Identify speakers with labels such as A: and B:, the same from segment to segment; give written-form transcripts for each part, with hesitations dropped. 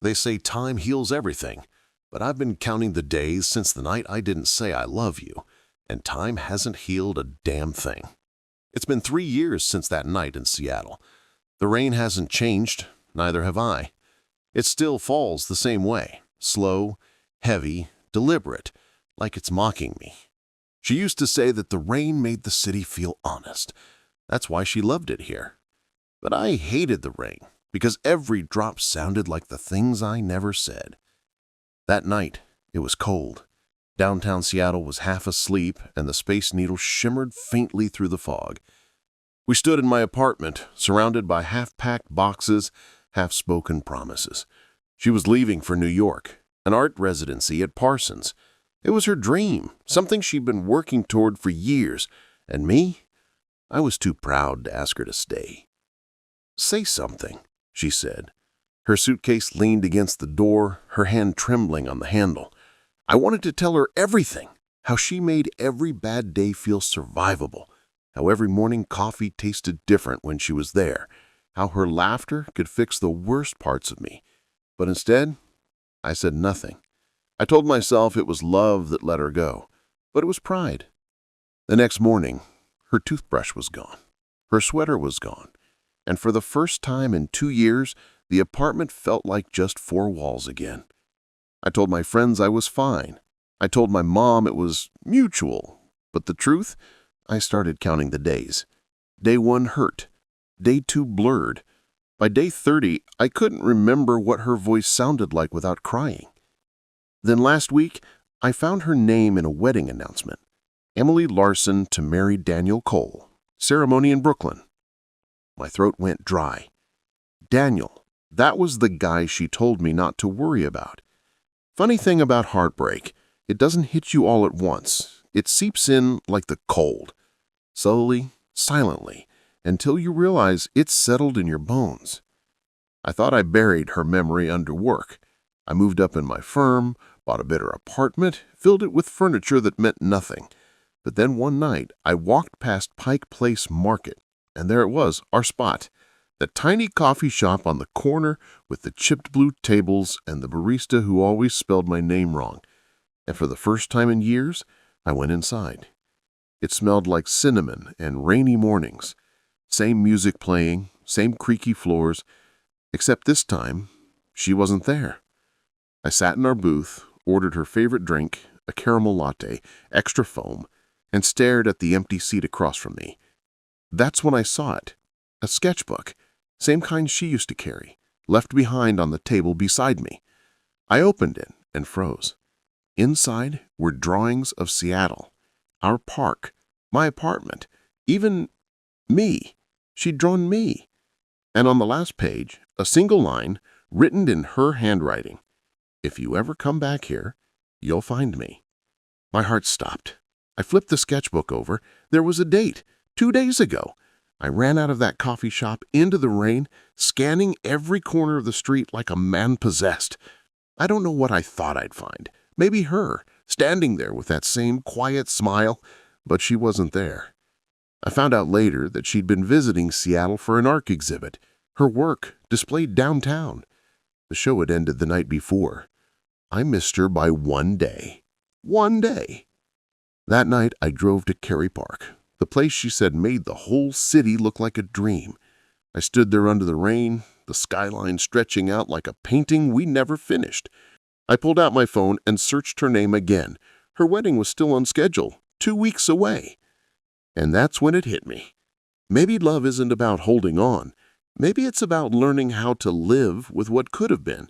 A: They say time heals everything, but I've been counting the days since the night I didn't say I love you, and time hasn't healed a damn thing. It's been 3 years since that night in Seattle. The rain hasn't changed, neither have I. It still falls the same way, slow, heavy, deliberate, like it's mocking me. She used to say that the rain made the city feel honest. That's why she loved it here. But I hated the rain, because every drop sounded like the things I never said. That night, it was cold. Downtown Seattle was half asleep, and the Space Needle shimmered faintly through the fog. We stood in my apartment, surrounded by half-packed boxes, half-spoken promises. She was leaving for New York, an art residency at Parsons. It was her dream, something she'd been working toward for years. And me? I was too proud to ask her to stay. "Say something," she said. Her suitcase leaned against the door, her hand trembling on the handle. I wanted to tell her everything, how she made every bad day feel survivable, how every morning coffee tasted different when she was there, how her laughter could fix the worst parts of me. But instead, I said nothing. I told myself it was love that let her go, but it was pride. The next morning, her toothbrush was gone. Her sweater was gone. And for the first time in 2 years, the apartment felt like just 4 walls again. I told my friends I was fine. I told my mom it was mutual. But the truth, I started counting the days. Day 1 hurt. Day 2 blurred. By day 30, I couldn't remember what her voice sounded like without crying. Then last week, I found her name in a wedding announcement. Emily Larson to marry Daniel Cole. Ceremony in Brooklyn. My throat went dry. Daniel, that was the guy she told me not to worry about. Funny thing about heartbreak, it doesn't hit you all at once. It seeps in like the cold. Slowly, silently, until you realize it's settled in your bones. I thought I buried her memory under work. I moved up in my firm, bought a better apartment, filled it with furniture that meant nothing. But then one night, I walked past Pike Place Market, and there it was, our spot. The tiny coffee shop on the corner with the chipped blue tables and the barista who always spelled my name wrong. And for the first time in years, I went inside. It smelled like cinnamon and rainy mornings. Same music playing, same creaky floors, except this time, she wasn't there. I sat in our booth, ordered her favorite drink, a caramel latte, extra foam, and stared at the empty seat across from me. That's when I saw it. A sketchbook, same kind she used to carry, left behind on the table beside me. I opened it and froze. Inside were drawings of Seattle, our park, my apartment, even me. She'd drawn me. And on the last page, a single line written in her handwriting. "If you ever come back here, you'll find me." My heart stopped. I flipped the sketchbook over. There was a date, 2 days ago. I ran out of that coffee shop into the rain, scanning every corner of the street like a man possessed. I don't know what I thought I'd find. Maybe her, standing there with that same quiet smile, but she wasn't there. I found out later that she'd been visiting Seattle for an art exhibit, her work displayed downtown. The show had ended the night before. I missed her by 1 day. 1 day. That night, I drove to Kerry Park, the place she said made the whole city look like a dream. I stood there under the rain, the skyline stretching out like a painting we never finished. I pulled out my phone and searched her name again. Her wedding was still on schedule, 2 weeks away. And that's when it hit me. Maybe love isn't about holding on. Maybe it's about learning how to live with what could have been.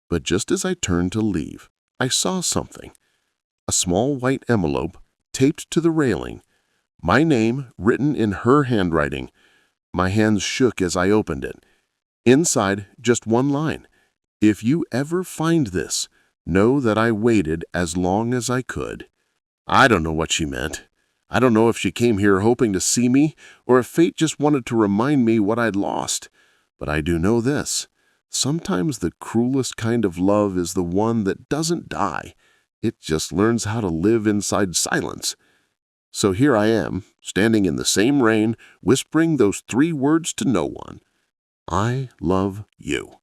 A: But just as I turned to leave, I saw something. A small white envelope taped to the railing. My name written in her handwriting. My hands shook as I opened it. Inside, just one line. "If you ever find this, know that I waited as long as I could." I don't know what she meant. I don't know if she came here hoping to see me or if fate just wanted to remind me what I'd lost. But I do know this. Sometimes the cruelest kind of love is the one that doesn't die. It just learns how to live inside silence. So here I am, standing in the same rain, whispering those 3 words to no one. I love you.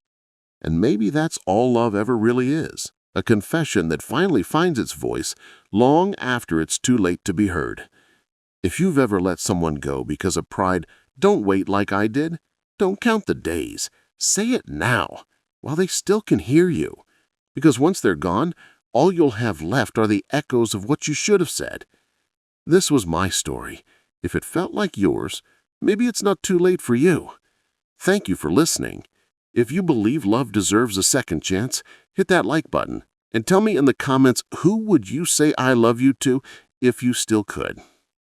A: And maybe that's all love ever really is, a confession that finally finds its voice long after it's too late to be heard. If you've ever let someone go because of pride, don't wait like I did. Don't count the days. Say it now, while they still can hear you. Because once they're gone, all you'll have left are the echoes of what you should have said. This was my story. If it felt like yours, maybe it's not too late for you. Thank you for listening. If you believe love deserves a second chance, hit that like button and tell me in the comments who would you say I love you to if you still could.